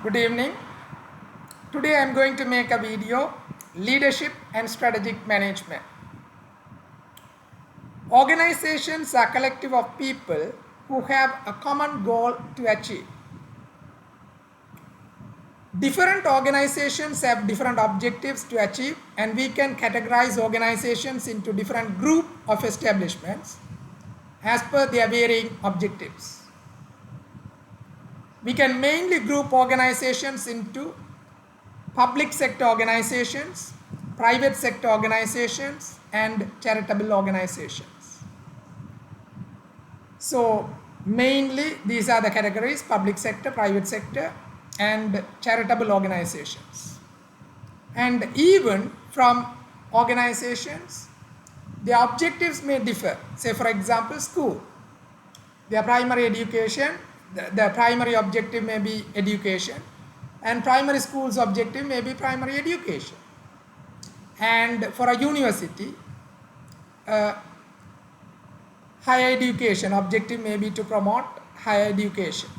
Good evening. Today I am going to make a video, leadership and strategic management. Organizations are collective of people who have a common goal to achieve. Different organizations have different objectives to achieve, and we can categorize organizations into different group of establishments as per their varying objectives. We can mainly group organizations into public sector organizations, private sector organizations, and charitable organizations. So mainly these are the categories: public sector, private sector, and charitable organizations. And even from organizations, the objectives may differ. Say for example, school. Their primary education, the primary objective may be education, and primary school's objective may be primary education. And for a university, higher education objective may be to promote higher education.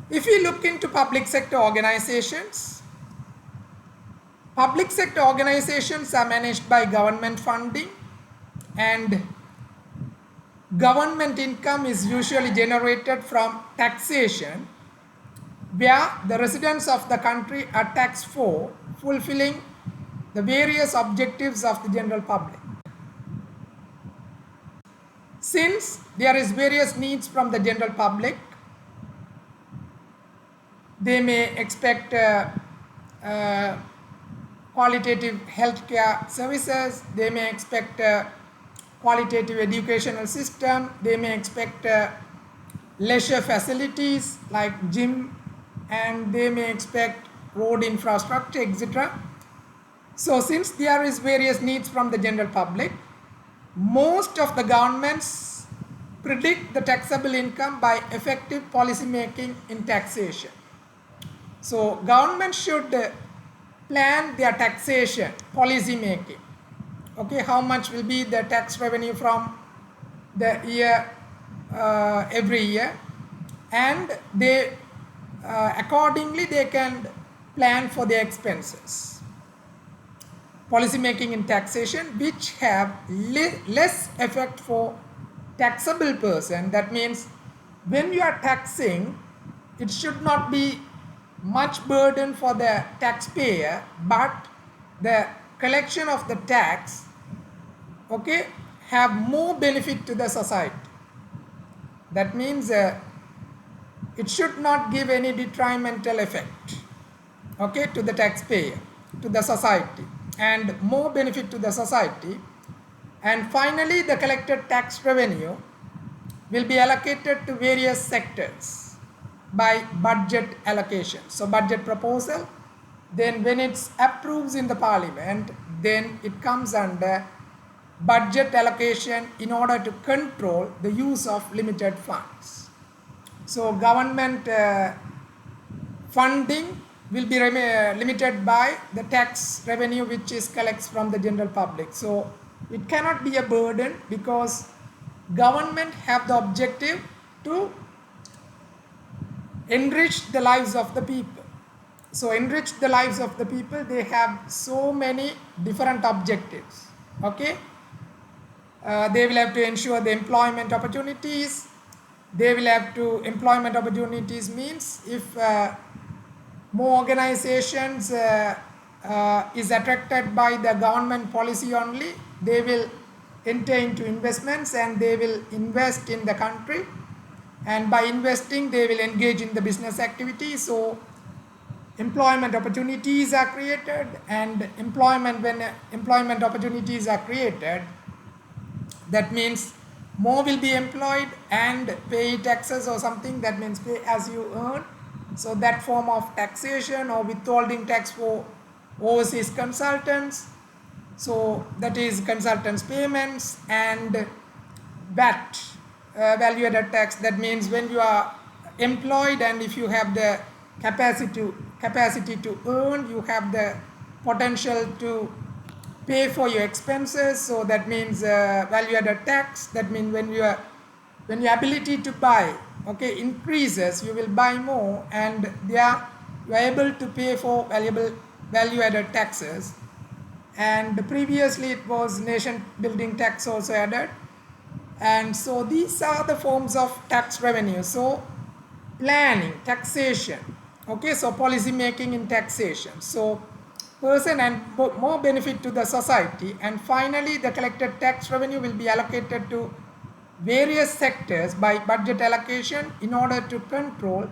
If we look into public sector organizations are managed by government funding, and government income is usually generated from taxation, where the residents of the country are taxed for fulfilling the various objectives of the general public. Since there is various needs from the general public, they may expect qualitative healthcare services, they may expect qualitative educational system, they may expect leisure facilities like gym, and they may expect road infrastructure, etc. So since there is various needs from the general public, most of the governments predict the taxable income by effective policy making in taxation. So government should plan their taxation policy making. Okay, how much will be the tax revenue from the year every year, and they accordingly they can plan for their expenses. Policy making in taxation which have less effect for taxable person. That means when you are taxing, it should not be much burden for the taxpayer, but the collection of the tax, okay, have more benefit to the society. That means it should not give any detrimental effect, okay, to the taxpayer, to the society, and more benefit to the society. And finally, the collected tax revenue will be allocated to various sectors by budget allocation. So budget proposal, then when it's approved in the parliament, then it comes under budget allocation in order to control the use of limited funds. So government funding will be limited by the tax revenue which is collected from the general public. So it cannot be a burden, because government have the objective to enrich the lives of the people. So enrich the lives of the people, they have so many different objectives. Okay, they will have to ensure the employment opportunities. They will have to employment opportunities means if more organizations is attracted by the government policy only, they will enter into investments and they will invest in the country, and by investing they will engage in the business activity. So employment opportunities are created, and when employment opportunities are created, that means more will be employed and pay taxes or something. That means pay as you earn. So that form of taxation or withholding tax for overseas consultants, so that is consultants payments, and VAT, value added tax. That means when you are employed and if you have the capacity to earn, you have the potential to pay for your expenses. So that means value added tax. That means when your ability to buy okay, increases, you will buy more, and you are able to pay for value added taxes. And previously it was nation building tax also added. And so these are the forms of tax revenue. So planning, taxation, okay, so policy making in taxation, so person and more benefit to the society. And finally the collected tax revenue will be allocated to various sectors by budget allocation in order to control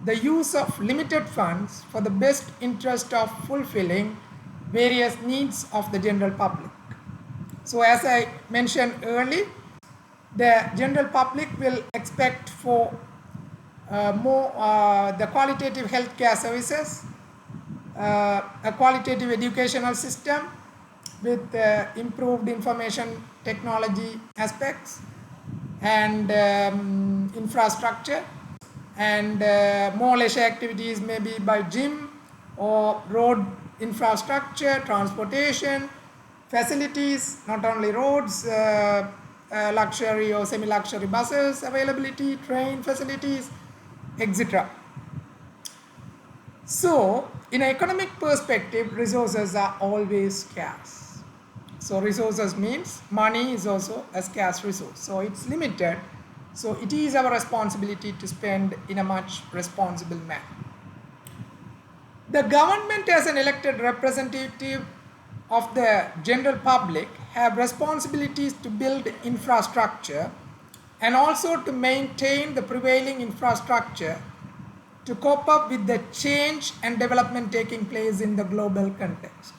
the use of limited funds for the best interest of fulfilling various needs of the general public. So as I mentioned earlier, the general public will expect for more the qualitative healthcare services, a qualitative educational system with improved information technology aspects and infrastructure, and more leisure activities maybe by gym or road infrastructure, transportation facilities, not only roads, luxury or semi-luxury buses availability, train facilities, etc. So in an economic perspective, resources are always scarce. So resources means money is also a scarce resource, so it's limited. So it is our responsibility to spend in a much responsible manner. The government as an elected representative of the general public have responsibilities to build infrastructure and also to maintain the prevailing infrastructure to cope up with the change and development taking place in the global context.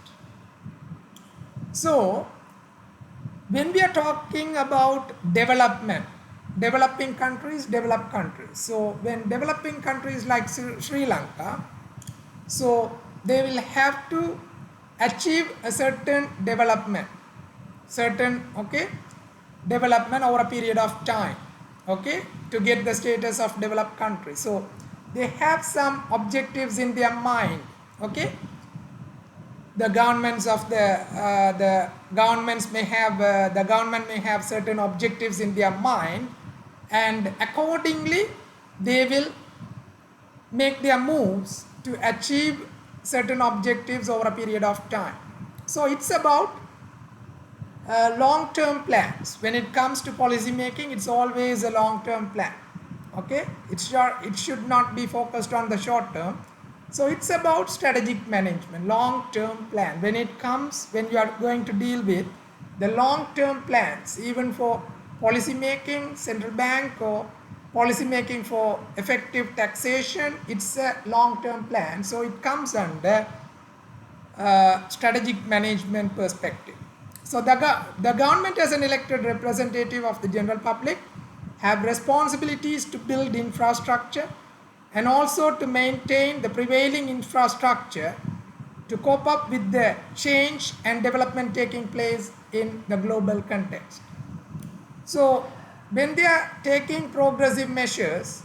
So when we are talking about development, developing countries, developed countries. So when developing countries like Sri Lanka, so they will have to achieve a certain development, development over a period of time, okay, to get the status of developed country. So they have some objectives in their mind, okay. The governments of the governments may have the government may have certain objectives in their mind, and accordingly they will make their moves to achieve certain objectives over a period of time. So it's about long-term plans. When it comes to policy making, it's always a long-term plan, okay. It should not be focused on the short term. So it's about strategic management, long-term plan. When you are going to deal with the long-term plans, even for policy making, central bank, or policy making for effective taxation, it's a long-term plan. So it comes under strategic management perspective. So the government as an elected representative of the general public have responsibilities to build infrastructure and also to maintain the prevailing infrastructure to cope up with the change and development taking place in the global context. So when they are taking progressive measures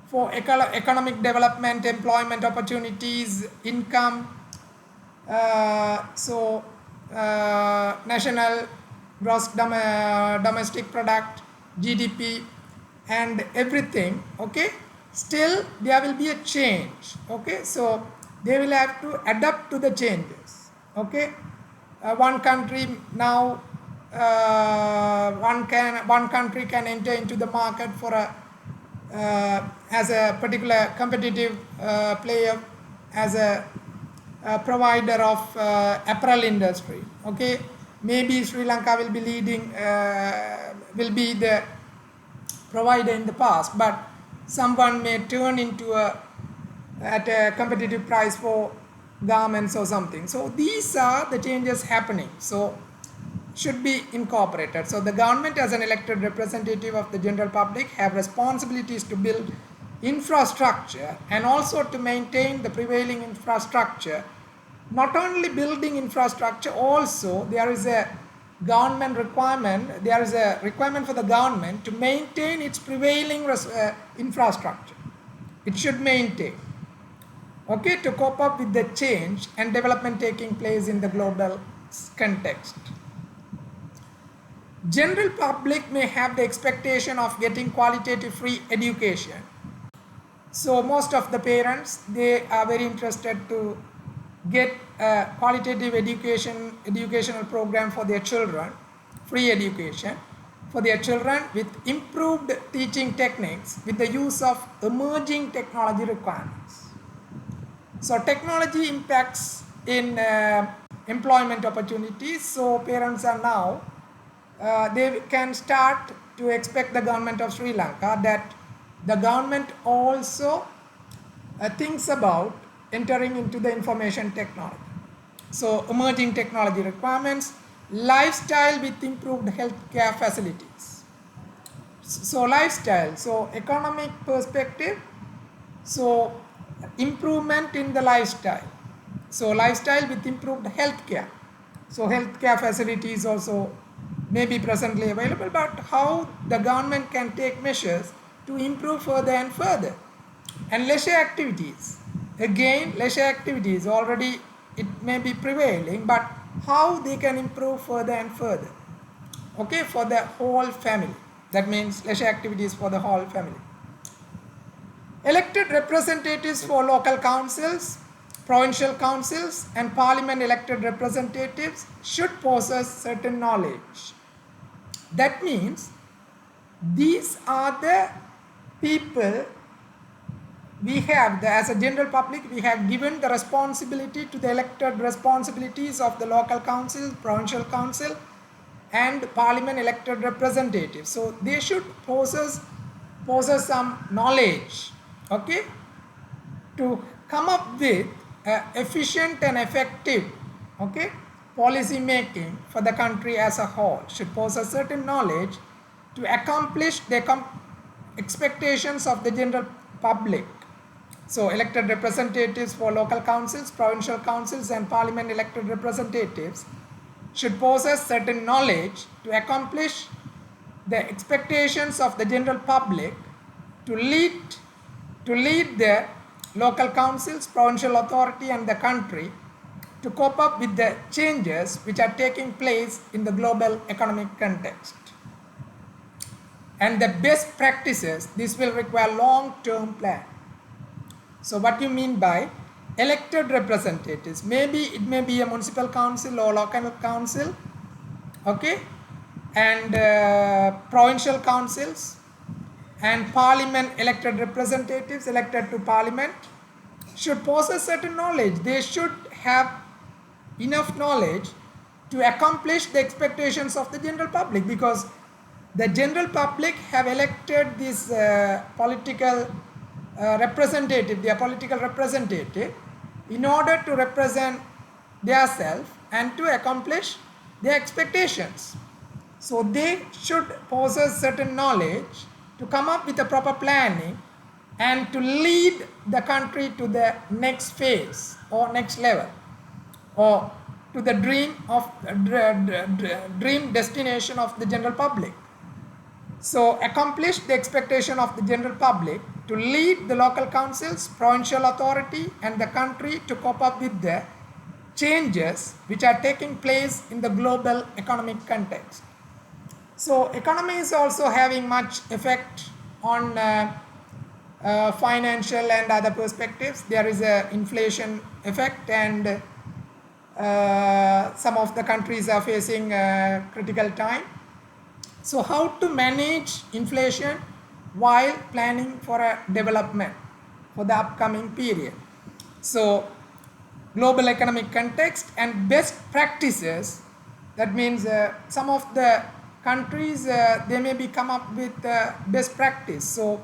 for economic development, employment opportunities, income, national gross domestic product, GDP, and everything, okay, still there will be a change, okay. So they will have to adapt to the changes, okay. One country now, one country can enter into the market for as a particular competitive player, as a provider of apparel industry, okay. Maybe Sri Lanka will be leading, will be the provider in the past, but someone may turn into at a competitive price for garments or something. So these are the changes happening, so should be incorporated. So the government as an elected representative of the general public have responsibilities to build infrastructure and also to maintain the prevailing infrastructure. Not only building infrastructure, also there is a government requirement, there is a requirement for the government to maintain its prevailing infrastructure. It should maintain, okay, to cope up with the change and development taking place in the global context. General public may have the expectation of getting qualitative free education. So most of the parents, they are very interested to get a qualitative educational program for their children, free education for their children with improved teaching techniques with the use of emerging technology requirements. So technology impacts in employment opportunities. So parents are now, they can start to expect the government of Sri Lanka that the government also thinks about entering into the information technology. So emerging technology requirements, lifestyle with improved healthcare facilities. So lifestyle, so economic perspective, so improvement in the lifestyle. So lifestyle with improved healthcare. So healthcare facilities also may be presently available, but how the government can take measures to improve further and further. And leisure activities. Again, leisure activities already it may be prevailing, but how they can improve further and further. Okay, for the whole family. That means leisure activities for the whole family. Elected representatives for local councils, provincial councils, and parliament elected representatives should possess certain knowledge. That means these are the people we have, as a general public, we have given the responsibility to the elected responsibilities of the local council, provincial council, and parliament elected representatives. So they should possess some knowledge, okay, to come up with efficient and effective, okay, policy making for the country as a whole. Should possess certain knowledge to accomplish the expectations of the general public. So elected representatives for local councils, provincial councils, and parliament elected representatives should possess certain knowledge to accomplish the expectations of the general public to lead the local councils, provincial authority, and the country to cope up with the changes which are taking place in the global economic context. And the best practices, this will require long-term plan. So what you mean by elected representatives? Maybe it may be a municipal council or local council, okay, and provincial councils, and parliament elected representatives elected to parliament should possess certain knowledge. They should have enough knowledge to accomplish the expectations of the general public, because the general public have elected this political representative, their political representative, in order to represent their self and to accomplish their expectations. So they should possess certain knowledge to come up with a proper planning and to lead the country to the next phase or next level, or to the dream destination of the general public. So accomplish the expectation of the general public to lead the local councils, provincial authority, and the country to cope up with the changes which are taking place in the global economic context. So economy is also having much effect on financial and other perspectives. There is a inflation effect, and some of the countries are facing a critical time. So how to manage inflation while planning for a development for the upcoming period? So global economic context and best practices, that means some of the countries they may be come up with best practice. So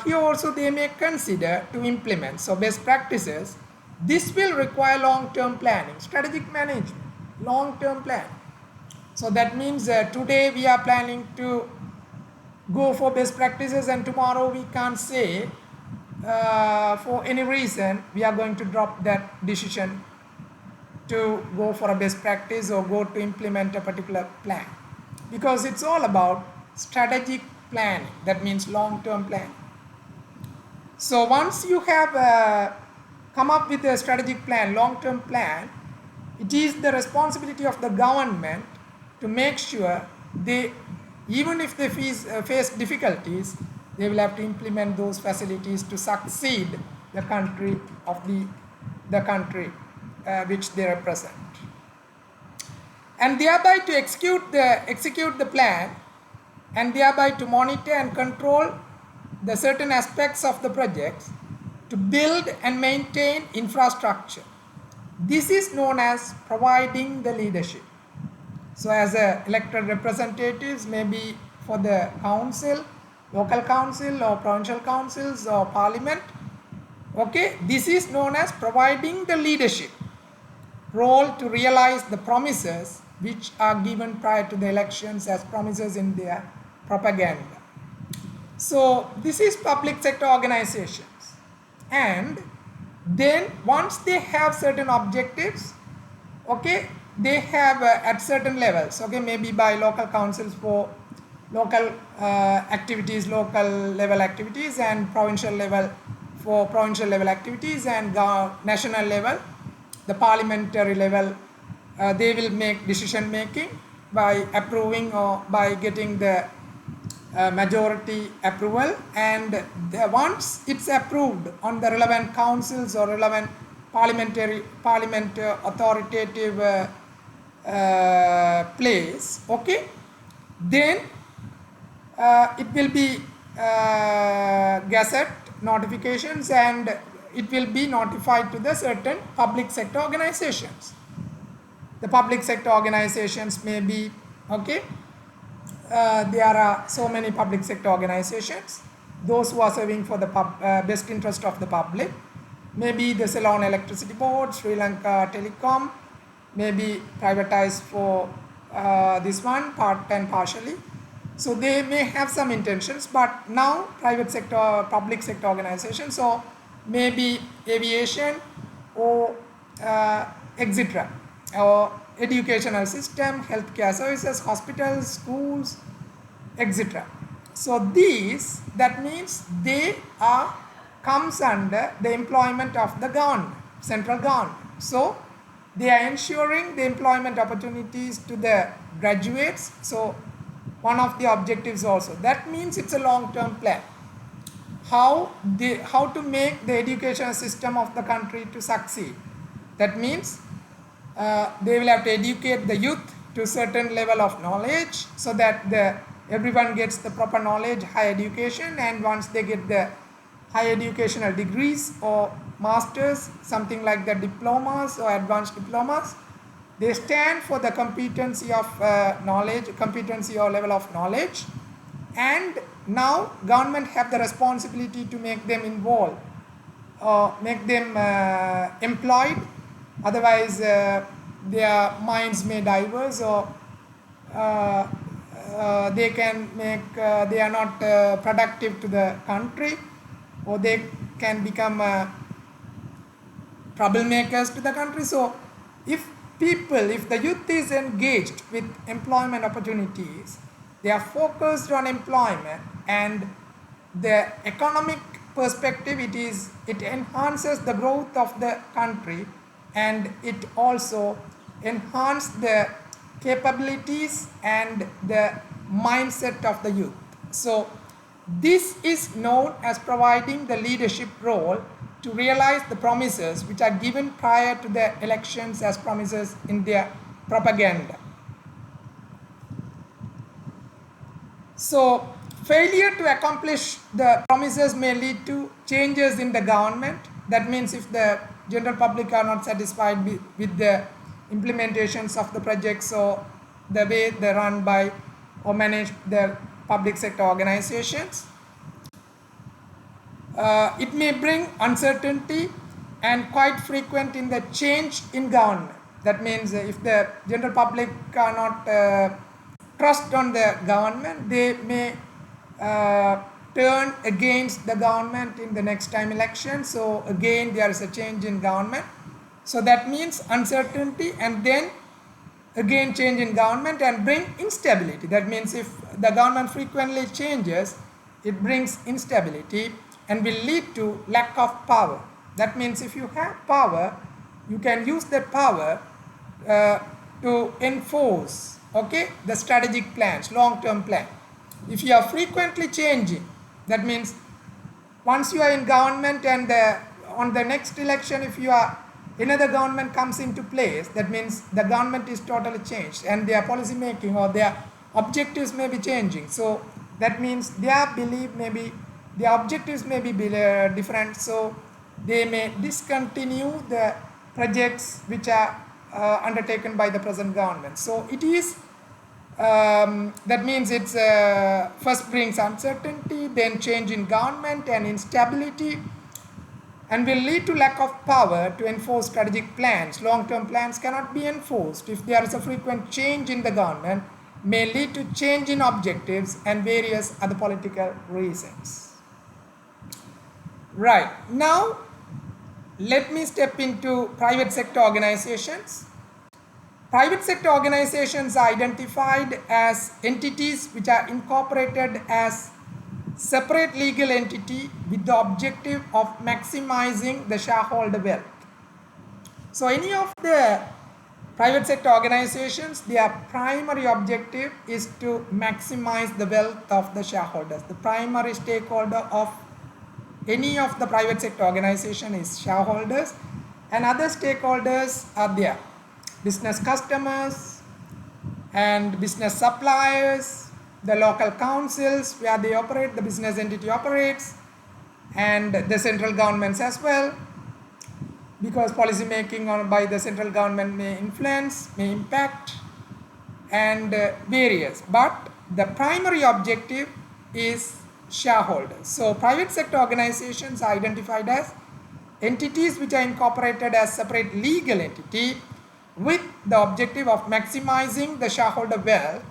here also they may consider to implement. So best practices, this will require long-term planning, strategic management, long-term planning. So that means today we are planning to go for best practices, and tomorrow we can't say for any reason we are going to drop that decision to go for a best practice or go to implement a particular plan, because it's all about strategic planning. That means long-term planning. So once you have come up with a strategic plan, long-term plan, it is the responsibility of the government to make sure they, even if they face difficulties, they will have to implement those facilities to succeed the country of the country which they represent, and thereby to execute the plan, and thereby to monitor and control the certain aspects of the projects, to build and maintain infrastructure. This is known as providing the leadership. So as elected representatives, maybe for the council, local council or provincial councils or parliament, okay, this is known as providing the leadership role to realize the promises which are given prior to the elections as promises in their propaganda. So this is public sector organizations, and then once they have certain objectives, okay, they have at certain levels, okay, maybe by local councils for local activities, local level activities, and provincial level for provincial level activities, and national level, the parliamentary level, they will make decision making by approving or by getting the majority approval, and once it's approved on the relevant councils or relevant parliament authoritative place, okay, then it will be gazette notifications, and it will be notified to the certain public sector organizations. The public sector organizations may be, okay, there are so many public sector organizations, those who are serving for the best interest of the public, maybe the Ceylon Electricity Board, Sri Lanka Telecom, maybe privatized for this one part and partially. So they may have some intentions, but now private sector, public sector organizations, so maybe aviation or etc., or educational system, healthcare services, hospitals, schools, etc. So these, that means they are comes under the employment of the government, central government. So they are ensuring the employment opportunities to the graduates. So one of the objectives also. That means it's a long-term plan. How to make the education system of the country to succeed. That means they will have to educate the youth to certain level of knowledge, so that everyone gets the proper knowledge, high education, and once they get the high educational degrees or masters, something like the diplomas or advanced diplomas, they stand for the competency of knowledge, competency or level of knowledge, and now government have the responsibility to make them involved or make them employed. Otherwise their minds may diverge, or they can make they are not productive to the country, or they can become troublemakers to the country. So if the youth is engaged with employment opportunities, they are focused on employment, and the economic perspective, it enhances the growth of the country, and it also enhances the capabilities and the mindset of the youth. So this is known as providing the leadership role to realize the promises which are given prior to the elections as promises in their propaganda. So failure to accomplish the promises may lead to changes in the government. That means if the general public are not satisfied with the implementations of the projects or the way they run by or manage the public sector organizations, it may bring uncertainty and quite frequent in the change in government. That means if the general public are not trust on the government, they may turn against the government in the next time election. So again there is a change in government. So that means uncertainty, and then again change in government and bring instability. That means if the government frequently changes, it brings instability and will lead to lack of power. That means if you have power, you can use that power to enforce okay, the strategic plans, long-term plan. If you are frequently changing, that means once you are in government and on the next election, if you are another government comes into place, that means the government is totally changed and their policy making or their objectives may be changing. So that means their belief may be, their objectives may be different. So they may discontinue the projects which are undertaken by the present government. So it is that means it's first brings uncertainty, then change in government and instability, and will lead to lack of power to enforce strategic plans. Long-term plans cannot be enforced if there is a frequent change in the government, may lead to change in objectives and various other political reasons. Right, now let me step into private sector organizations. Private sector organizations are identified as entities which are incorporated as separate legal entity with the objective of maximizing the shareholder wealth. So any of the private sector organizations, their primary objective is to maximize the wealth of the shareholders. The primary stakeholder of any of the private sector organization is shareholders, and other stakeholders are there: business customers and business suppliers, the local councils where they operate, the business entity operates, and the central governments as well, because policy making by the central government may influence, may impact, and various. But the primary objective is shareholders. So private sector organizations are identified as entities which are incorporated as separate legal entity with the objective of maximizing the shareholder wealth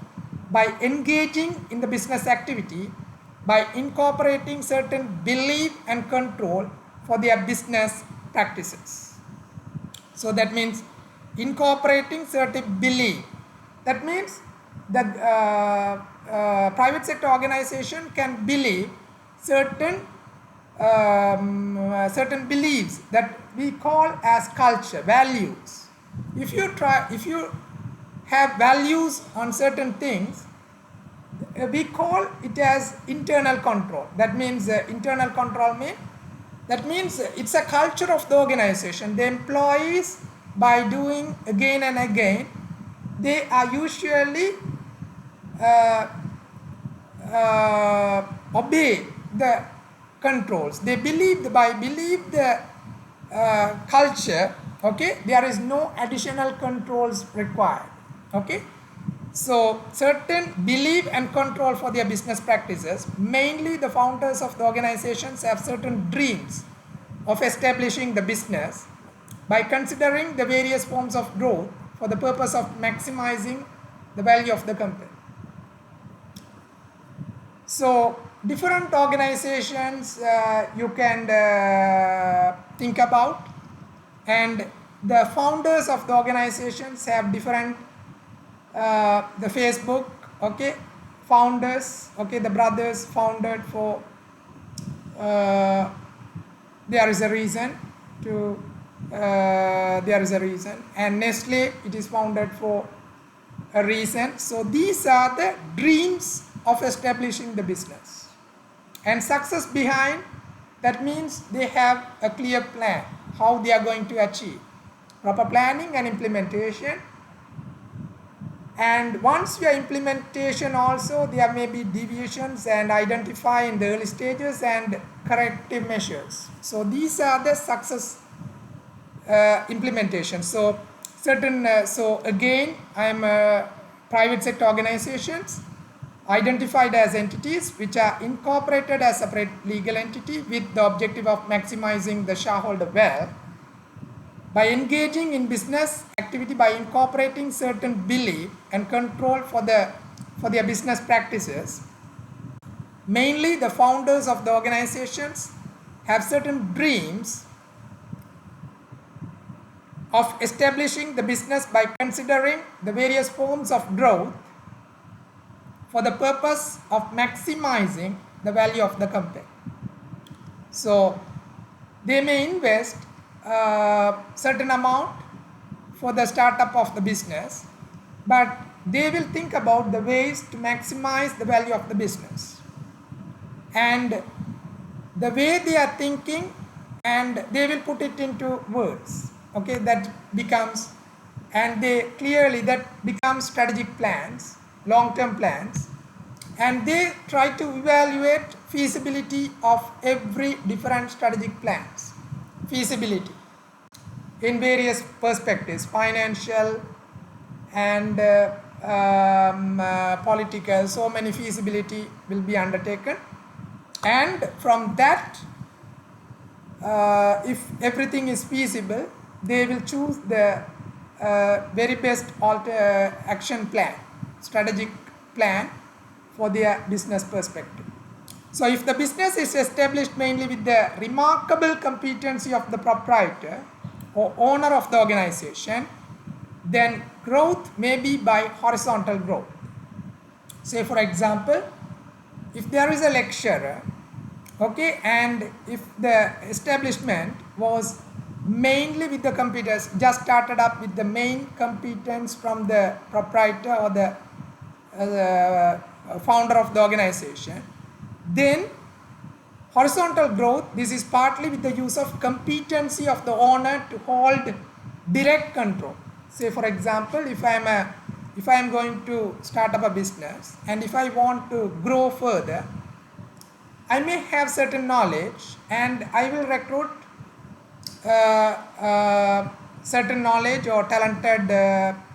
by engaging in the business activity, by incorporating certain belief and control for their business practices. So that means incorporating certain belief. That means the private sector organization can believe certain certain beliefs that we call as culture, values. If you have values on certain things, we call it as internal control. That means internal control means it's a culture of the organization. The employees, by doing again and again, they are usually obey the controls. They believe the culture, okay, there is no additional controls required, okay. So certain belief and control for their business practices. Mainly the founders of the organizations have certain dreams of establishing the business by considering the various forms of growth for the purpose of maximizing the value of the company. So different organizations you can think about, and the founders of the organizations have different the Facebook, okay, founders, okay, the brothers founded for there is a reason to there is a reason, and Nestle, it is founded for a reason. So these are the dreams of establishing the business, and success behind that means they have a clear plan how they are going to achieve, proper planning and implementation. And once your implementation also, there may be deviations and identify in the early stages and corrective measures. So these are the success implementation. So certain so again I am private sector organizations identified as entities which are incorporated as separate legal entity with the objective of maximizing the shareholder wealth by engaging in business activity, by incorporating certain belief and control for their business practices. Mainly the founders of the organizations have certain dreams of establishing the business by considering the various forms of growth for the purpose of maximizing the value of the company. So they may invest certain amount for the startup of the business, but they will think about the ways to maximize the value of the business, and the way they are thinking, and they will put it into words, okay, that becomes, and they clearly that becomes strategic plans, long-term plans, and they try to evaluate feasibility of every different strategic plans, feasibility in various perspectives, financial and political. So many feasibility will be undertaken, and from that, if everything is feasible, they will choose the very best action plan, strategic plan for their business perspective. So if the business is established mainly with the remarkable competency of the proprietor or owner of the organization, then growth may be by horizontal growth. Say for example, if there is a lecturer, okay, and if the establishment was mainly with the competence, just started up with the main competence from the proprietor or the founder of the organization, then horizontal growth, this is partly with the use of competency of the owner to hold direct control. Say for example, if I am going to start up a business, and if I want to grow further, I may have certain knowledge, and I will recruit certain knowledge or talented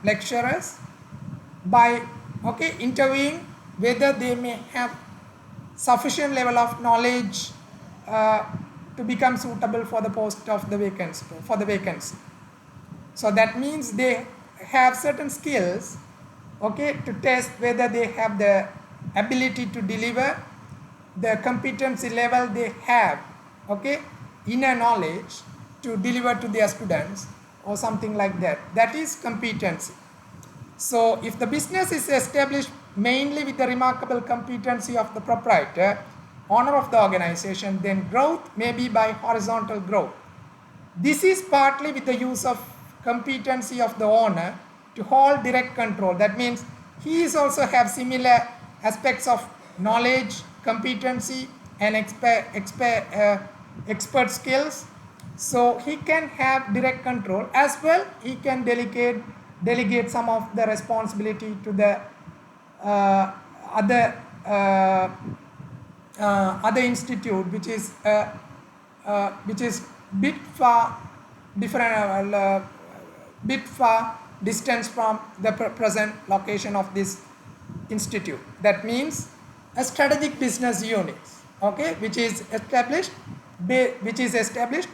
lecturers by interviewing whether they may have sufficient level of knowledge to become suitable for the post of the vacancy. So that means they have certain skills, to test whether they have the ability to deliver, the competency level they have, inner knowledge to deliver to their students or something like that. That is competency. So if the business is established mainly with the remarkable competency of the proprietor, owner of the organization, then growth may be by horizontal growth. This is partly with the use of competency of the owner to hold direct control. That means he is also have similar aspects of knowledge, competency, and expert skills. So he can have direct control as well. He can delegate some of the responsibility to the other institute, which is bit far different, bit far distance from the present location of this institute. That means a strategic business unit, which is established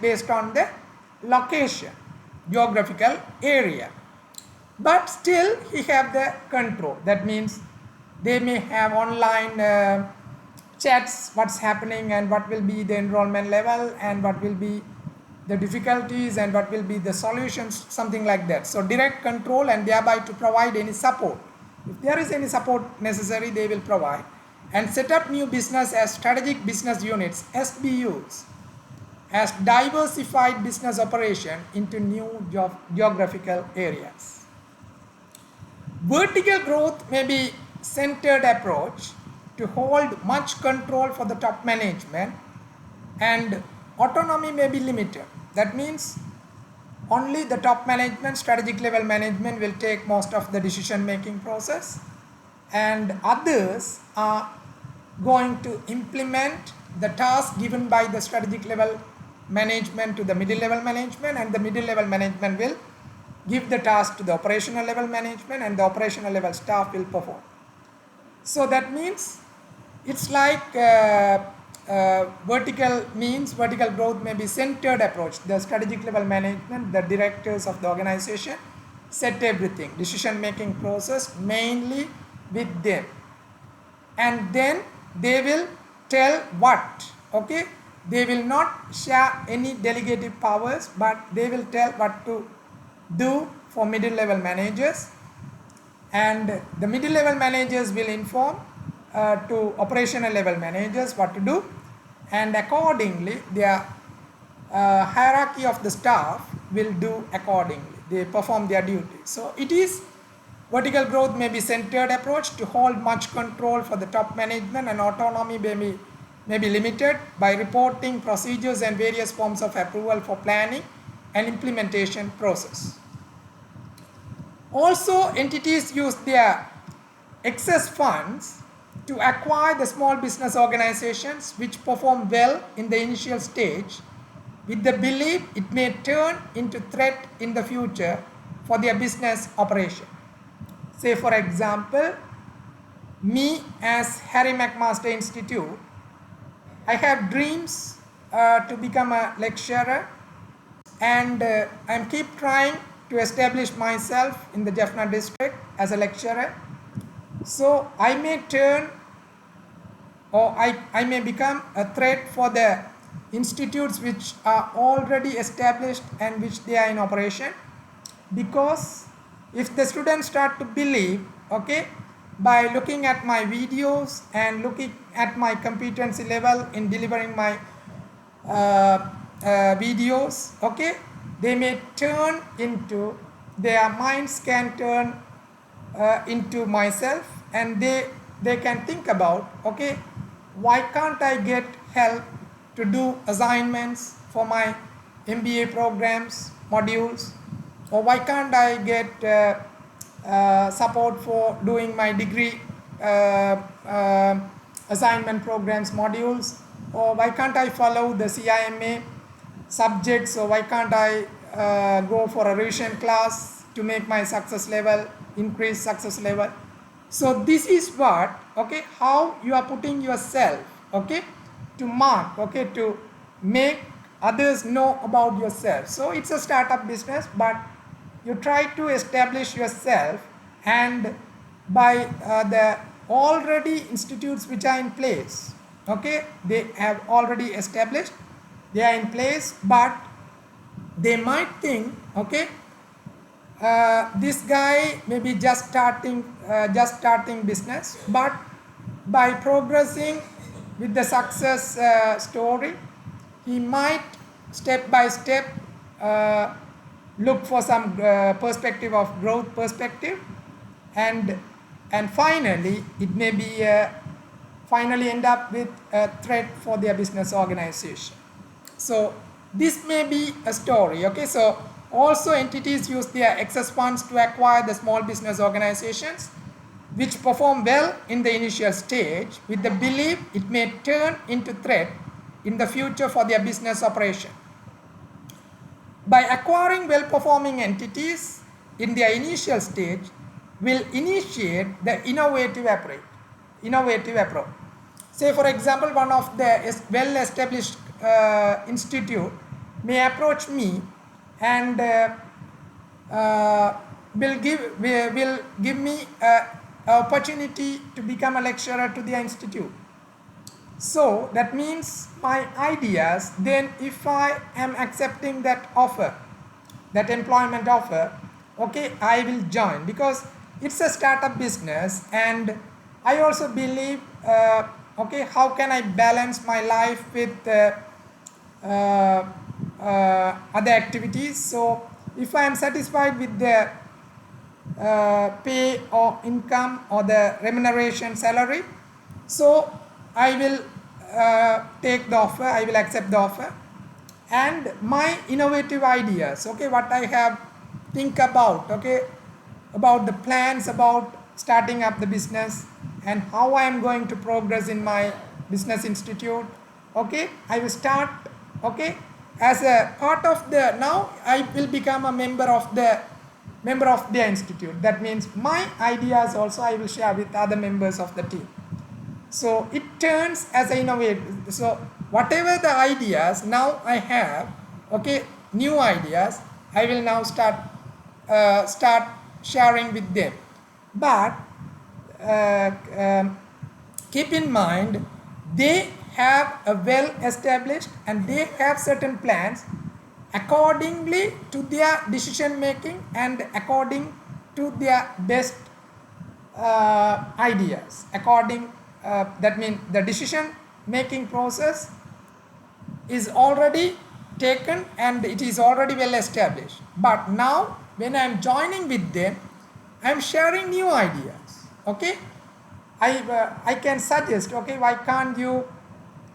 based on the location, geographical area. But still he have the control. That means they may have online chats, what's happening and what will be the enrollment level and what will be the difficulties and what will be the solutions, something like that. So direct control, and thereby to provide any support. If there is any support necessary, they will provide, and set up new business as strategic business units, SBUs, as diversified business operation into new geographical areas. Vertical growth may be centered approach to hold much control for the top management, and autonomy may be limited. That means only the top management, strategic level management will take most of the decision making process, and others are going to implement the task given by the strategic level management to the middle level management, and the middle level management will give the task to the operational level management, and the operational level staff will perform. So that means it's like vertical growth may be centered approach. The strategic level management, the directors of the organization set everything, decision making process mainly with them, and then they will tell what, they will not share any delegative powers, but they will tell what to do for middle level managers, and the middle level managers will inform to operational level managers what to do, and accordingly their hierarchy of the staff will do accordingly. They perform their duty. So it is Vertical growth may be centered approach to hold much control for the top management, and autonomy may be limited by reporting procedures and various forms of approval for planning and implementation process. Also, entities use their excess funds to acquire the small business organizations which perform well in the initial stage with the belief it may turn into threat in the future for their business operation. Say for example, me as Harry McMaster Institute, I have dreams to become a lecturer, and I keep trying to establish myself in the Jaffna district as a lecturer. So I may turn, or I may become a threat for the institutes which are already established and which they are in operation, because if the students start to believe, okay, by looking at my videos and looking at my competency level in delivering my videos, okay, they may turn into, their minds can turn into myself, and they can think about, okay, why can't I get help to do assignments for my MBA programs modules, or why can't I get support for doing my degree assignment programs modules, or why can't I follow the CIMA subjects, or why can't I go for a revision class to make my success level, increase success level. So this is what, okay, how you are putting yourself, okay, to mark, okay, to make others know about yourself. So it's a startup business, but you try to establish yourself, and by the already institutes which are in place, okay, they have already established, they are in place, but they might think, okay, this guy may be just starting business, but by progressing with the success story, he might step by step look for some perspective of growth perspective, and finally it may be finally end up with a threat for their business organization. So this may be a story, okay. So also entities use their excess funds to acquire the small business organizations which perform well in the initial stage with the belief it may turn into threat in the future for their business operation. By acquiring well-performing entities in their initial stage will initiate the innovative approach. Say for example, one of the well-established institute may approach me and will give me an opportunity to become a lecturer to their institute. So that means my ideas, then if I am accepting that offer, that employment offer, okay, I will join, because it's a startup business, and I also believe, okay, how can I balance my life with other activities. So if I am satisfied with the pay or income or the remuneration salary, so I will take the offer, I will accept the offer, and my innovative ideas, okay, what I have think about, okay, about the plans about starting up the business and how I am going to progress in my business institute, okay, I will start, okay, as a part of the, now I will become a member of the institute. That means my ideas also I will share with other members of the team. So it turns as an innovative. So whatever the ideas now I have, okay, new ideas, I will now start sharing with them. But keep in mind, they have a well established and they have certain plans accordingly to their decision making and according to their best ideas. That means the decision making process is already taken and it is already well established. But now when I am joining with them, I am sharing new ideas. Okay, I can suggest. Okay, why can't you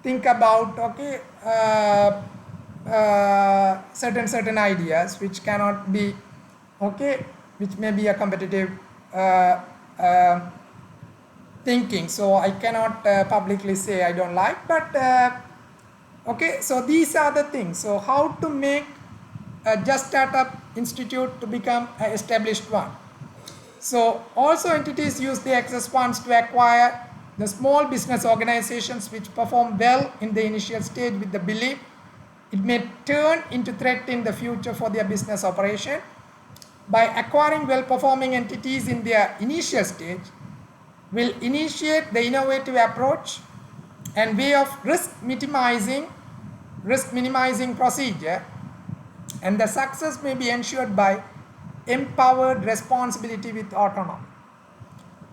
think about, okay, certain ideas which cannot be, okay, which may be a competitive uh, uh, thinking. So I cannot publicly say I don't like, but okay, so these are the things. So how to make a Just Startup Institute to become an established one. So also entities use the excess funds to acquire the small business organizations which perform well in the initial stage with the belief it may turn into threat in the future for their business operation. By acquiring well-performing entities in their initial stage, will initiate the innovative approach and way of risk minimizing procedure, and the success may be ensured by empowered responsibility with autonomy.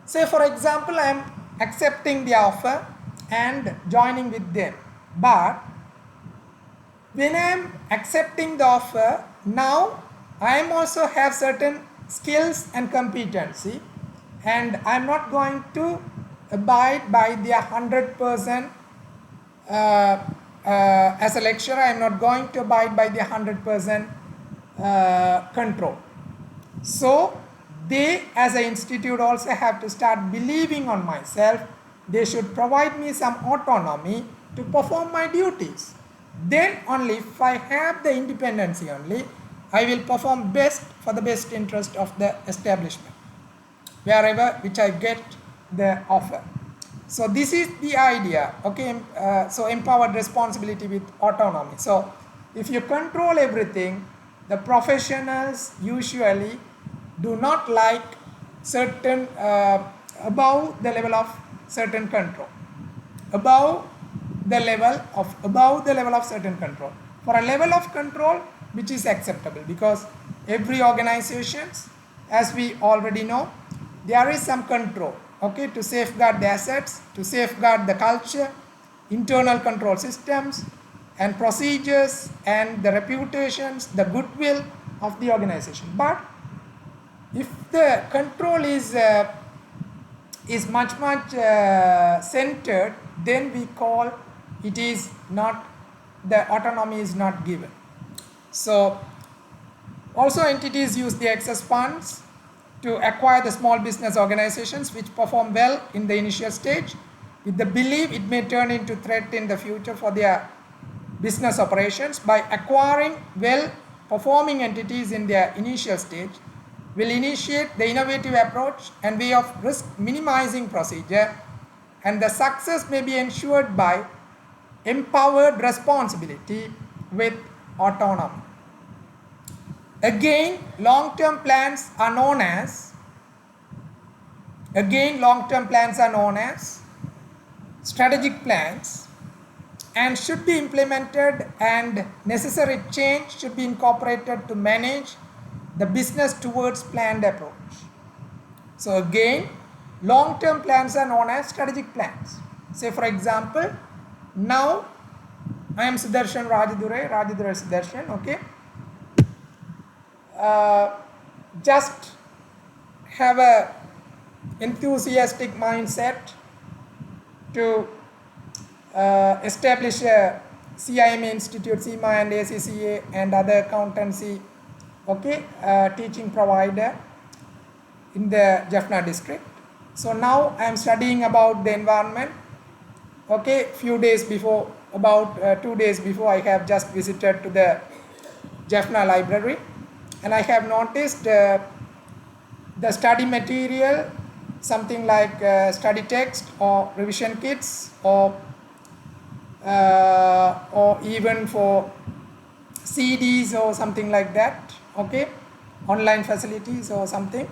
Say for example, I am accepting the offer and joining with them, but when I am accepting the offer, now I am also have certain skills and competency, and I am not going to abide by the 100% as a lecturer. I am not going to abide by the 100% control. So they as an institute also have to start believing on myself. They should provide me some autonomy to perform my duties. Then only if I have the independency only, I will perform best for the best interest of the establishment, wherever which I get the offer. So this is the idea, okay. So empowered responsibility with autonomy. So if you control everything, the professionals usually do not like certain above the level of certain control, above the level of certain control, for a level of control which is acceptable, because every organizations, as we already know, there is some control, okay, to safeguard the assets, to safeguard the culture, internal control systems and procedures and the reputations, the goodwill of the organization. But if the control is much centered, then we call it is not, the autonomy is not given. So also entities use the excess funds to acquire the small business organizations which perform well in the initial stage with the belief it may turn into threat in the future for their business operations. By acquiring well performing entities in their initial stage, will initiate the innovative approach and way of risk minimizing procedure, and the success may be ensured by empowered responsibility with autonomy. Again, long-term plans are known as strategic plans, and should be implemented, and necessary change should be incorporated to manage the business towards planned approach. So again, long-term plans are known as strategic plans. Say for example, now I am Sudarshan Rajadure Sudarshan, okay. Just have a enthusiastic mindset to establish a CIMA Institute, CIMA and ACCA and other accountancy, okay, teaching provider in the Jaffna district. So now I am studying about the environment, okay. Few days before, about 2 days before, I have just visited to the Jaffna library, and I have noticed the study material, something like study text or revision kits, or even for CDs or something like that, okay, online facilities or something,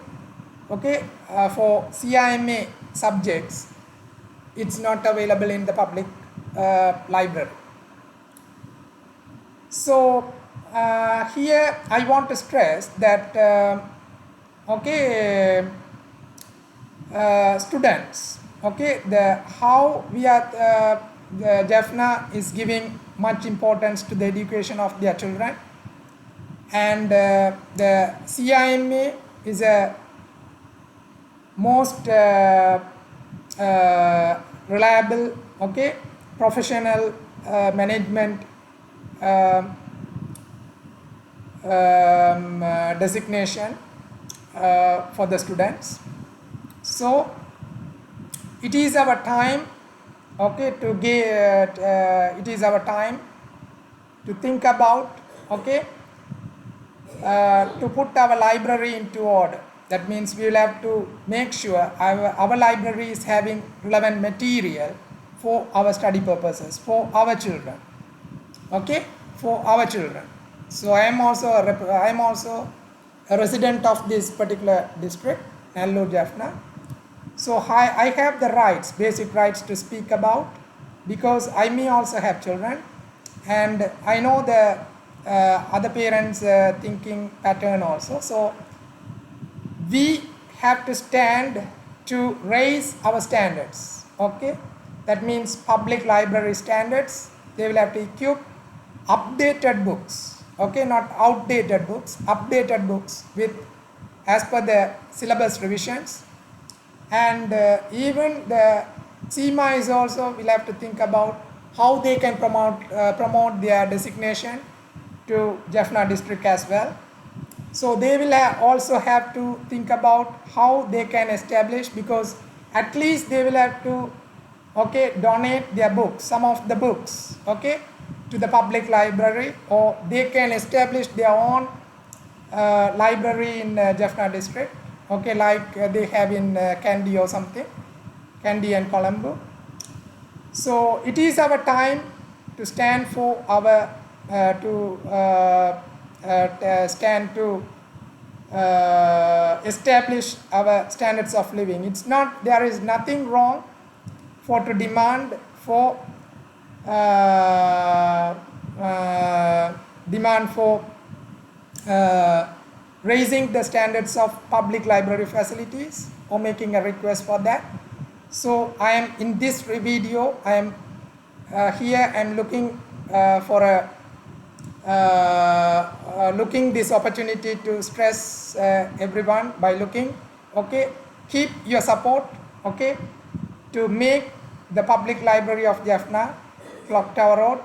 okay. For CIMA subjects, it's not available in the public library. So here I want to stress that okay, students, okay, the how we are the Jaffna is giving much importance to the education of their children, and the CIMA is a most reliable, okay, professional management designation for the students. So it is our time, okay, to get it is our time to think about, okay, to put our library into order. That means we will have to make sure our library is having relevant material for our study purposes, for our children, okay, for our children. So I am also a resident of this particular district, Nellore Jaffna. So I have the rights, basic rights to speak about, because I may also have children, and I know the other parents' thinking pattern also. So we have to stand to raise our standards, okay. That means public library standards. They will have to equip updated books, okay, not outdated books, updated books with as per the syllabus revisions. And even the CIMA is also will have to think about how they can promote their designation to Jaffna district as well. So they will also have to think about how they can establish, because at least they will have to, okay, donate their books, some of the books, okay, to the public library, or they can establish their own library in Jaffna district, okay, like they have in Kandy or something, Kandy and Colombo. So it is our time to stand for our stand to establish our standards of living. It's not, there is nothing wrong for to demand for raising the standards of public library facilities, or making a request for that. So I am in this video, I am here, I am looking for a looking this opportunity to stress everyone by looking, okay, keep your support, okay, to make the public library of Jaffna, Clock Tower Road,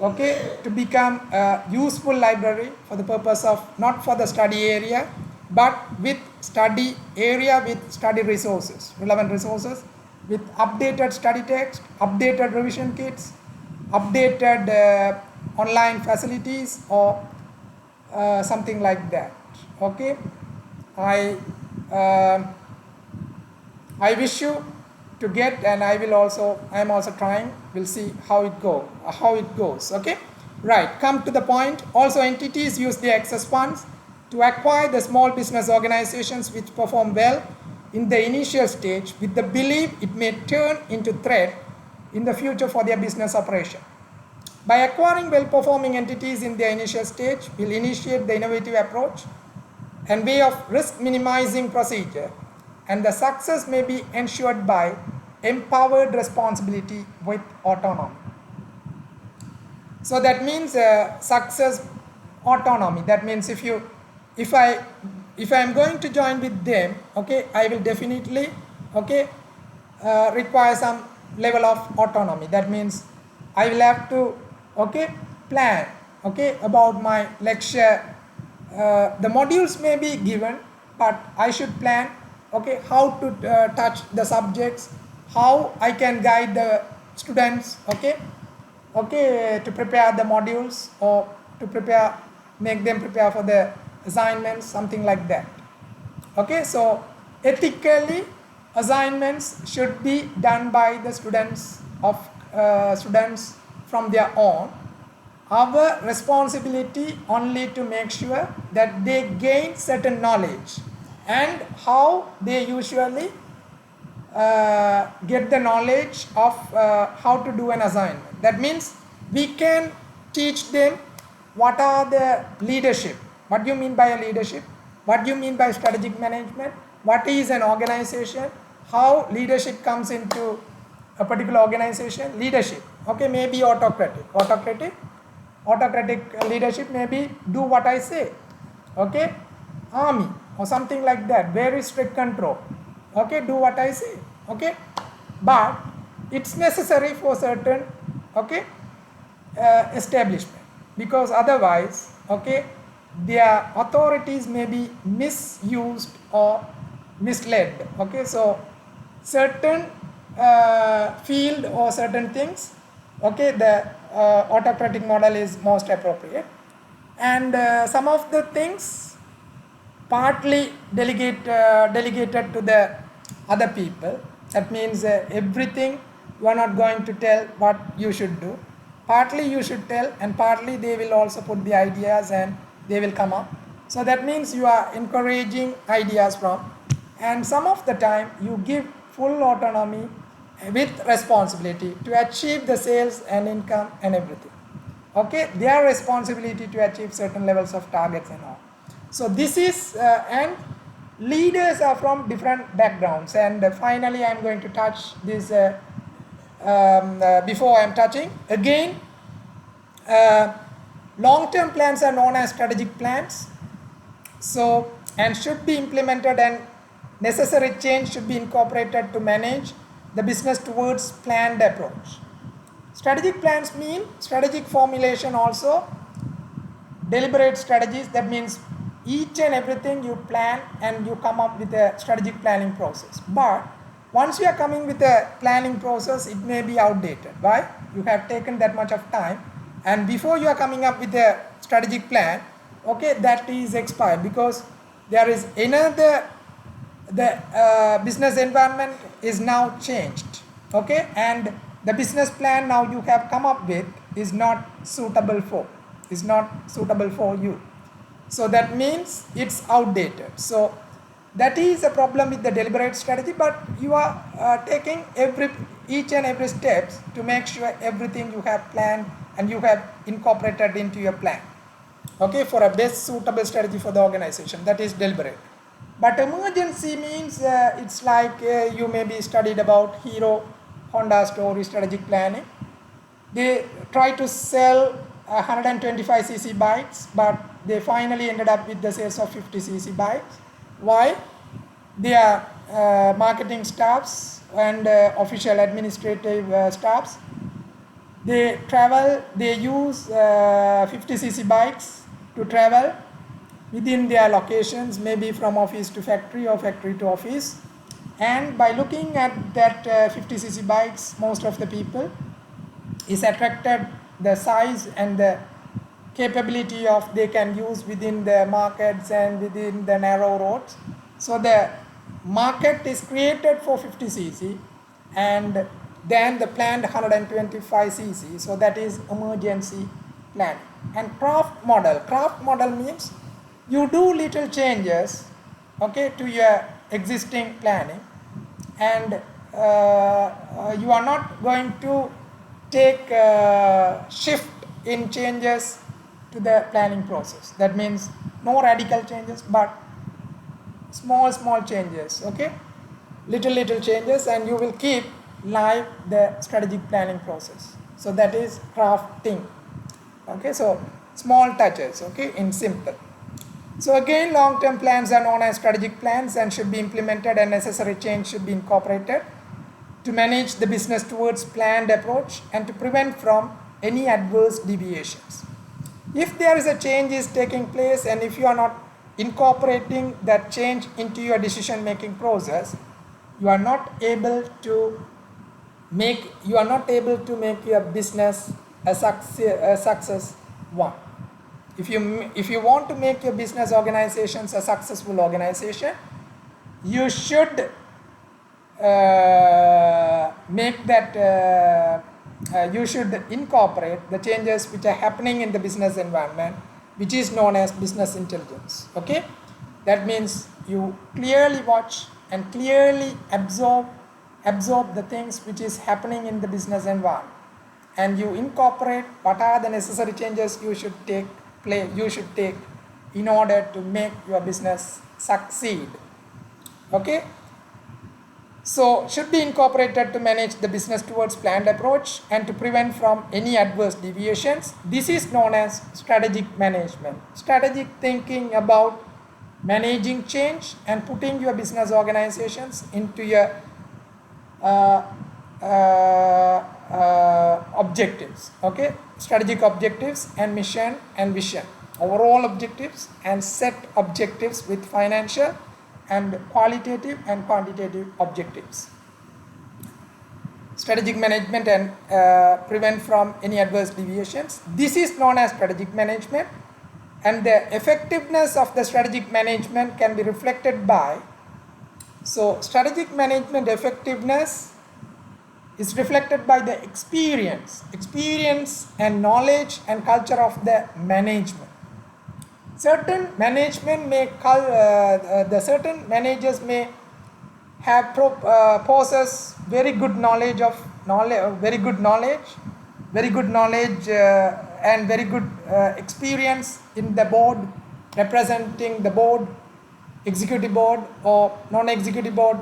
okay, to become a useful library for the purpose of, not for the study area, but with study area, with study resources, relevant resources, with updated study text, updated revision kits, updated online facilities, or something like that, okay. I wish you to get, and I am also trying, we'll see how it goes, okay. Right, come to the point. Also, entities use the excess funds to acquire the small business organizations which perform well in the initial stage, with the belief it may turn into threat in the future for their business operation. By acquiring well-performing entities in their initial stage, we'll initiate the innovative approach and way of risk-minimizing procedure, and the success may be ensured by empowered responsibility with autonomy. So that means success autonomy. That means if I am going to join with them, okay, I will definitely, okay, require some level of autonomy. That means I will have to, okay, plan, okay, about my lecture. The modules may be given, but I should plan, okay, how to touch the subjects, how I can guide the students, okay, to prepare the modules, or to make them prepare for the assignments, something like that, okay. So ethically, assignments should be done by the students from their own. Our responsibility only to make sure that they gain certain knowledge, and how they usually get the knowledge of how to do an assignment. That means we can teach them what are the leadership, what do you mean by a leadership, what do you mean by strategic management, what is an organization, how leadership comes into a particular organization. Leadership, okay, maybe autocratic leadership, maybe do what I say, okay. Army or something like that, very strict control, Okay, do what I say. Okay, but it's necessary for certain, okay, establishment, because otherwise, okay, their authorities may be misused or misled. Okay, so certain field or certain things, okay, the autocratic model is most appropriate, and some of the things partly delegated to the other people. That means everything you are not going to tell what you should do. Partly you should tell, and partly they will also put the ideas and they will come up. So that means you are encouraging ideas from, and some of the time you give full autonomy with responsibility to achieve the sales and income and everything. Okay, their responsibility to achieve certain levels of targets and all. So this is and leaders are from different backgrounds, and finally I am going to touch this before I am touching again. Long-term plans are known as strategic plans, so and should be implemented, and necessary change should be incorporated to manage the business towards planned approach. Strategic plans mean strategic formulation also, deliberate strategies. That means each and everything you plan and you come up with a strategic planning process. But once you are coming with a planning process, it may be outdated. Why? You have taken that much of time, and before you are coming up with a strategic plan, okay, that is expired, because there is another, the business environment is now changed. Okay, and the business plan now you have come up with is not suitable for you. So that means it's outdated. So that is a problem with the deliberate strategy, but you are taking each and every steps to make sure everything you have planned and you have incorporated into your plan, okay, for a best suitable strategy for the organization. That is deliberate. But emergency means it's like you maybe studied about Hero Honda story strategic planning. They try to sell 125cc bikes, but they finally ended up with the sales of 50cc bikes. Why? Their marketing staffs and official administrative staffs, they use 50cc bikes to travel within their locations, maybe from office to factory or factory to office. And by looking at that 50cc bikes, most of the people is attracted the size and the capability of they can use within the markets and within the narrow roads. So the market is created for 50cc, and then the planned 125cc. So that is emergency planning. And craft model means you do little changes, okay, to your existing planning, and you are not going to take shift in changes to the planning process. That means no radical changes, but small changes, okay, little changes, and you will keep live the strategic planning process. So that is crafting. Okay, so small touches, okay, in simple. So again, long-term plans are known as strategic plans and should be implemented, and necessary change should be incorporated to manage the business towards planned approach and to prevent from any adverse deviations. If there is a change is taking place, and if you are not incorporating that change into your decision making process, you are not able to make your business a success one. If you want to make your business organizations a successful organization, you should you should incorporate the changes which are happening in the business environment, which is known as business intelligence. Okay, that means you clearly watch and clearly absorb the things which is happening in the business environment, and you incorporate what are the necessary changes you should take in order to make your business succeed. Okay, so should be incorporated to manage the business towards planned approach and to prevent from any adverse deviations. This is known as strategic management, strategic thinking about managing change, and putting your business organizations into your uh, objectives, okay, strategic objectives and mission and vision, overall objectives and set objectives with financial and qualitative and quantitative objectives. Strategic management and prevent from any adverse deviations. This is known as strategic management, and the effectiveness of the strategic management can be reflected by, so strategic management effectiveness is reflected by the experience and knowledge and culture of the management. Certain management may the certain managers may have possess very good knowledge and very good experience in the board, representing the board, executive board or non-executive board,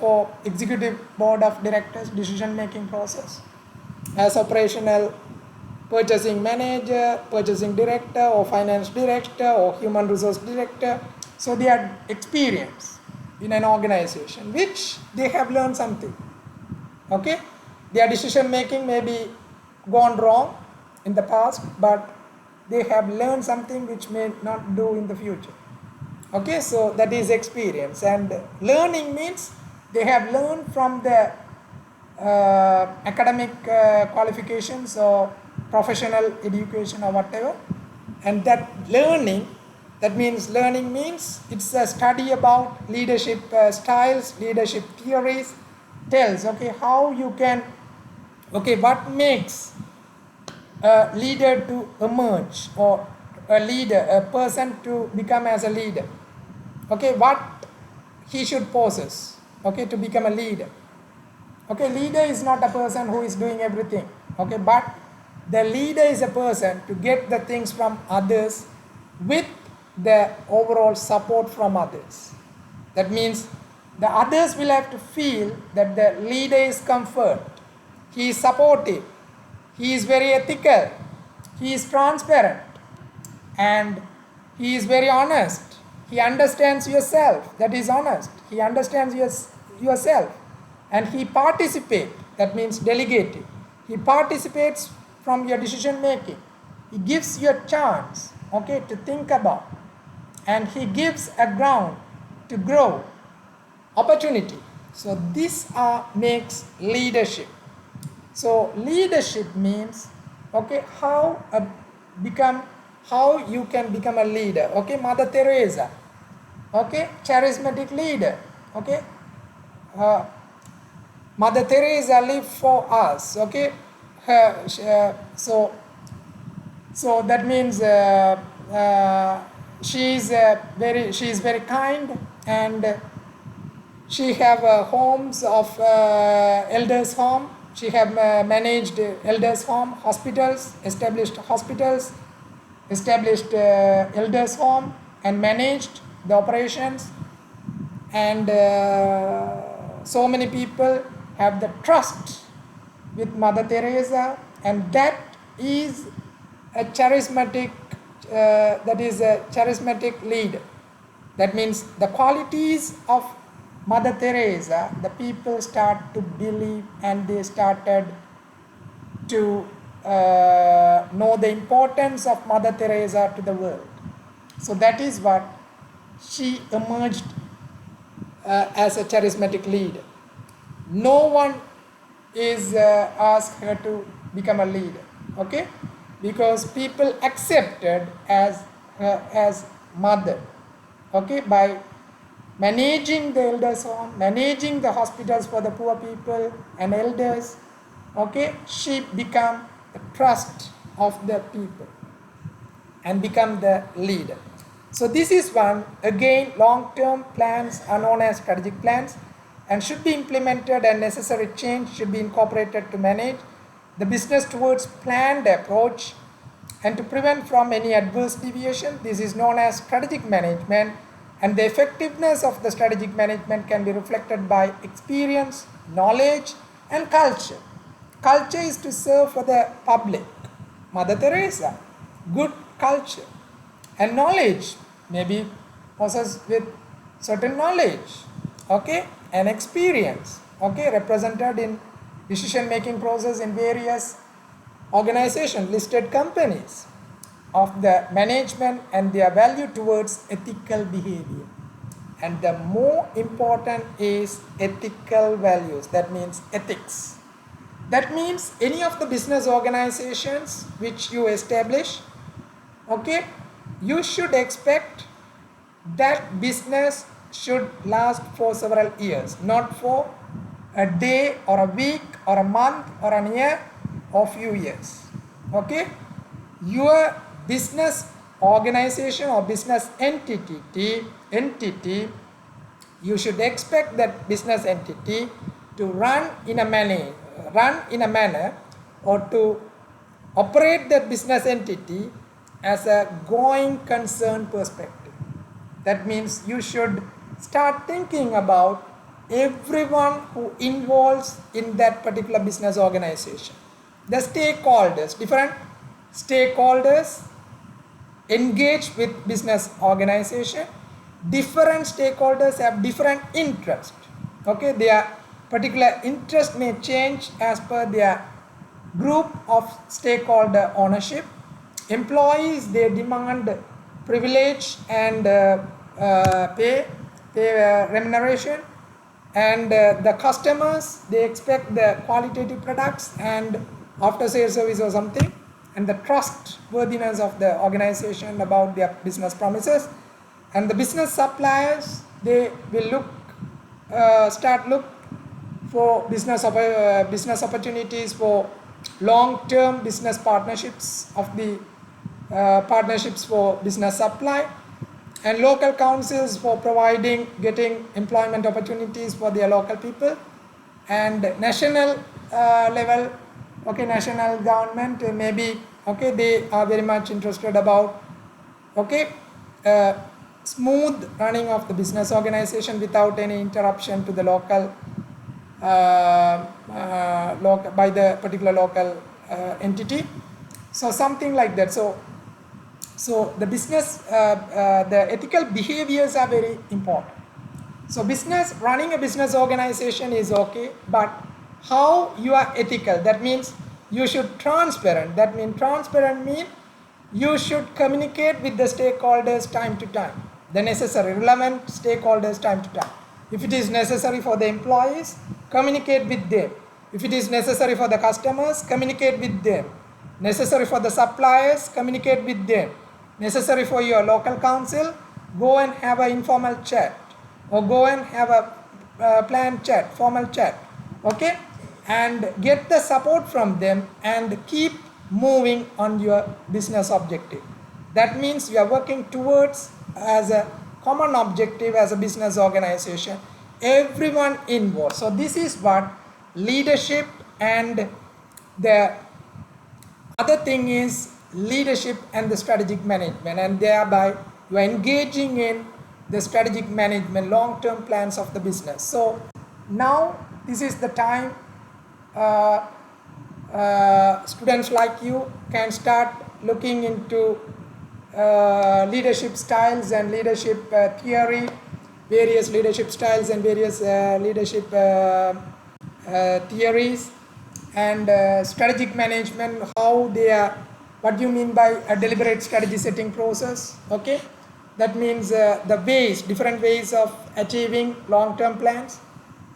for executive board of directors decision making process, as operational purchasing manager, purchasing director or finance director or human resource director. So they are experienced in an organization which they have learned something, okay. Their decision making may be gone wrong in the past, but they have learned something which may not do in the future, okay. So that is experience, and learning means they have learned from the academic qualifications or professional education or whatever, and that learning, learning means it's a study about leadership styles, leadership theories, tells, okay, how you can, okay, what makes a leader to emerge, or a person to become as a leader, okay, what he should possess, okay, to become a leader, okay. Leader is not a person who is doing everything, okay, but the leader is a person to get the things from others with the overall support from others. That means the others will have to feel that the leader is comfort, he is supportive, he is very ethical, he is transparent, and he is very honest. He understands yourself, that is honest. He understands yourself, and he participates, that means delegating. He participates from your decision making. He gives you a chance, okay, to think about, and he gives a ground to grow, opportunity. So this makes leadership. So leadership means, okay, how you can become a leader, okay. Mother Teresa, okay, charismatic leader, okay. Mother Teresa lived for us, okay. So that means she is very kind, and she have homes of elders home. She have managed elders home, hospitals, established elders home, and managed the operations, and so many people have the trust with Mother Teresa, and that is a charismatic leader. That means the qualities of Mother Teresa, the people start to believe, and they started to know the importance of Mother Teresa to the world. So that is what she emerged as a charismatic leader. No one is asked her to become a leader, okay, because people accepted as her as mother, okay, by managing the elders home, managing the hospitals for the poor people and elders, okay. She become the trust of the people and become the leader. So this is one, again, long-term plans are known as strategic plans and should be implemented, and necessary change should be incorporated to manage the business towards planned approach and to prevent from any adverse deviation. This is known as strategic management, and the effectiveness of the strategic management can be reflected by experience, knowledge, and culture. Culture is to serve for the public. Mother Teresa, good culture. And knowledge, maybe possessed with certain knowledge, okay, and experience, okay, represented in decision making process in various organizations, listed companies of the management and their value towards ethical behavior. And the more important is ethical values, that means ethics. That means any of the business organizations which you establish, okay, you should expect that business should last for several years, not for a day or a week or a month or a year or few years, okay. Your business organization or business entity, you should expect that business entity to run in a manner or to operate that business entity as a going concern perspective. That means you should start thinking about everyone who involves in that particular business organization. The stakeholders, different stakeholders engage with business organization. Different stakeholders have different interest, okay. Their particular interest may change as per their group of stakeholder ownership. Employees, they demand privilege and pay remuneration, and the customers, they expect the qualitative products and after sales service or something, and the trustworthiness of the organization about their business promises. And the business suppliers, they will start look for business opportunities for long-term business partnerships of the partnerships for business supply, and local councils for getting employment opportunities for their local people, and national level, okay, national government maybe, okay, they are very much interested about, okay, smooth running of the business organization without any interruption to the local by the particular local entity. So something like that. So the business, the ethical behaviors are very important. So running a business organization is okay, but how you are ethical, that means you should transparent. That means transparent means you should communicate with the stakeholders time to time, the necessary relevant stakeholders time to time. If it is necessary for the employees, communicate with them. If it is necessary for the customers, communicate with them. Necessary for the suppliers, communicate with them. Necessary for your local council, go and have an informal chat or go and have a planned chat, formal chat, okay, and get the support from them and keep moving on your business objective. That means you are working towards as a common objective as a business organization, everyone involved. So this is what leadership, and the other thing is leadership and the strategic management, and thereby you are engaging in the strategic management, long-term plans of the business. So now this is the time students like you can start looking into leadership styles and leadership theory, various leadership styles and various leadership theories, and strategic management, how they are, what do you mean by a deliberate strategy setting process, okay. That means the ways, different ways of achieving long-term plans,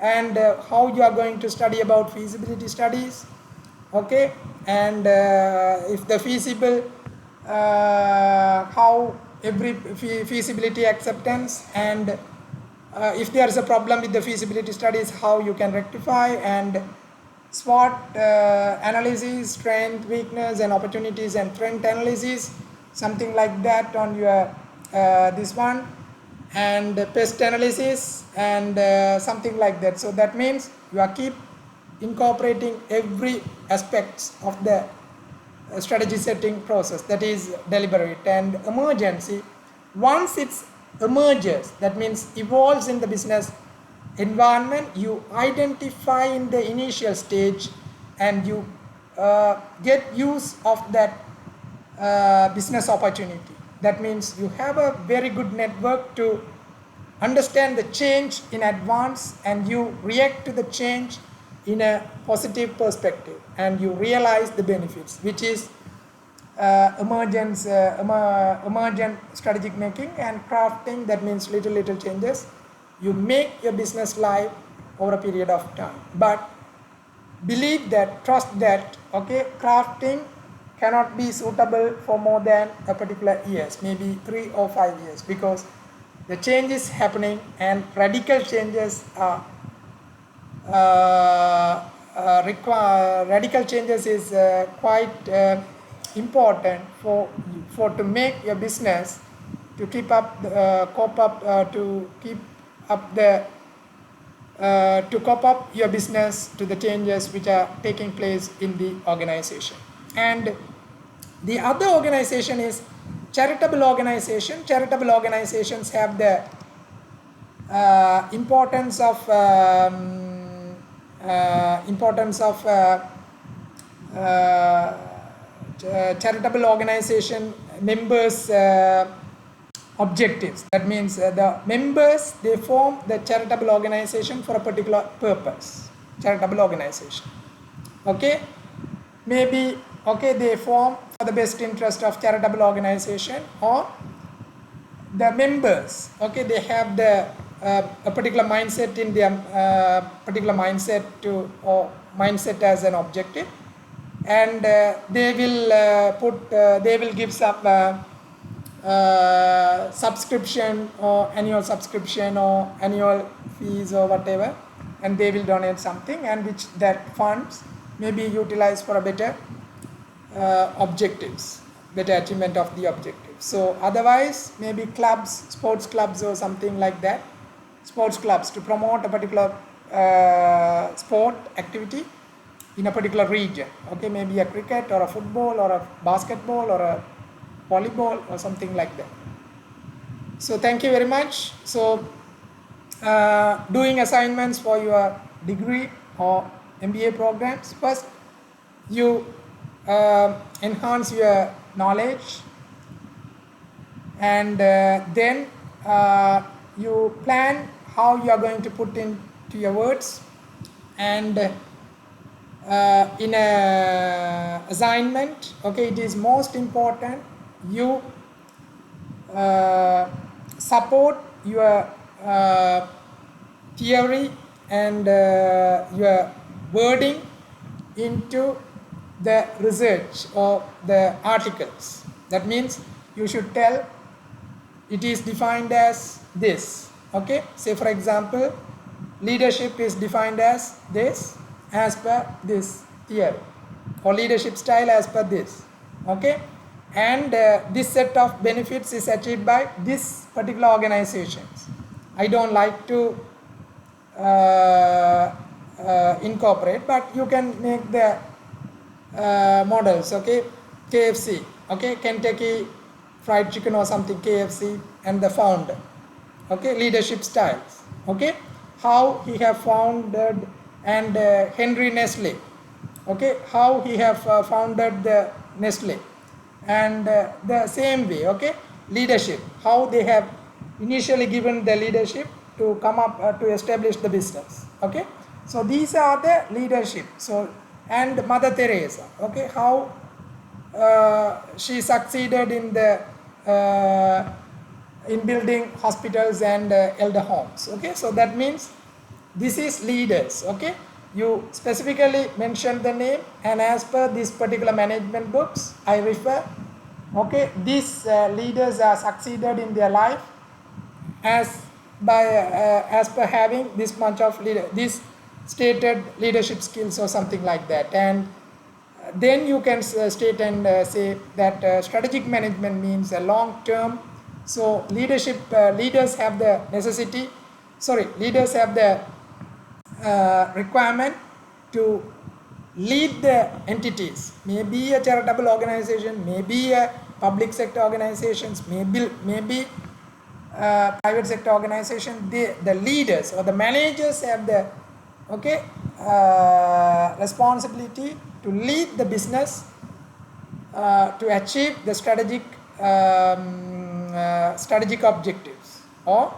and how you are going to study about feasibility studies, okay, and if the feasible, how every feasibility acceptance, and if there is a problem with the feasibility studies, how you can rectify, and SWOT analysis, strength, weakness and opportunities and threat analysis, something like that on your this one, and pest analysis, and something like that. So that means you are keep incorporating every aspects of the strategy setting process, that is deliberate and emergency. Once it emerges, that means evolves in the business environment, you identify in the initial stage and you get use of that business opportunity. That means you have a very good network to understand the change in advance, and you react to the change in a positive perspective, and you realize the benefits, which is emergent strategic making and crafting. That means little changes you make your business live over a period of time. But believe that, trust that, okay, crafting cannot be suitable for more than a particular years, maybe 3 or 5 years, because the change is happening and radical changes are radical changes is quite important for to make your business to keep up to keep up the to cope up your business to the changes which are taking place in the organization. And the other organization is charitable organization. Charitable organizations have the importance of charitable organization members objectives. That means the members, they form the charitable organization for a particular purpose. Charitable organization, okay, maybe, okay, they form for the best interest of charitable organization, or the members, okay, they have the a particular mindset in their particular mindset to, or mindset as an objective, and they will give some subscription or annual subscription or annual fees or whatever, and they will donate something, and which that funds may be utilized for a better objectives, better achievement of the objectives. So otherwise, maybe clubs, sports clubs or something like that, sports clubs to promote a particular sport activity in a particular region, okay, maybe a cricket or a football or a basketball or a volleyball or something like that. So thank you very much. So doing assignments for your degree or MBA programs, first you enhance your knowledge, and then you plan how you are going to put into your words, and in a assignment, okay, it is most important you support your theory and your wording into the research or the articles. That means you should tell it is defined as this, okay. Say for example, leadership is defined as this, as per this theory, or leadership style as per this, okay, and this set of benefits is achieved by this particular organizations. I don't like to incorporate, but you can make the models, okay, KFC, okay, Kentucky Fried Chicken or something, KFC, and the founder, okay, leadership styles, okay, how he have founded, and Henry Nestle, okay, how he have founded the Nestle, and the same way, okay, leadership, how they have initially given the leadership to come up to establish the business, okay. So these are the leadership. So, and Mother Teresa, okay, how she succeeded in the in building hospitals and elder homes, okay. So that means this is leaders, okay. You specifically mention the name, and as per this particular management books I refer, okay, these leaders are succeeded in their life as per having this much of this stated leadership skills or something like that. And then you can state and say that strategic management means a long term. So leadership leaders have the necessity, leaders have the requirement to lead the entities, maybe a charitable organization, maybe a public sector organizations, maybe private sector organization. The leaders or the managers have the responsibility to lead the business to achieve the strategic strategic objectives, or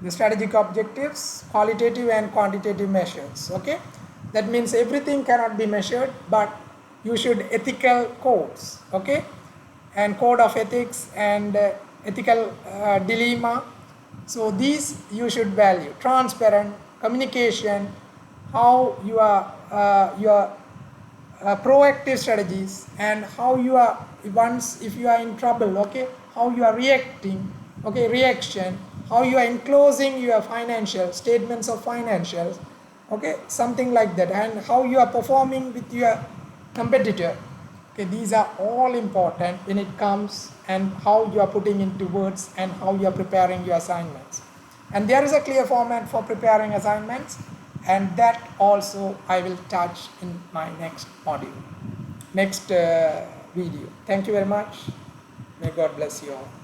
the strategic objectives, qualitative and quantitative measures. Okay, that means everything cannot be measured, but you should ethical codes. Okay, and code of ethics and ethical dilemma. So these you should value: transparent communication, how your proactive strategies, and how you are, once if you are in trouble, okay, how you are reacting, okay, reaction, how you are enclosing your financial statements of financials, okay, something like that, and how you are performing with your competitor. Okay, these are all important when it comes, and how you are putting into words, and how you are preparing your assignments. And there is a clear format for preparing assignments, and that also I will touch in my next module, next video. Thank you very much. May God bless you all.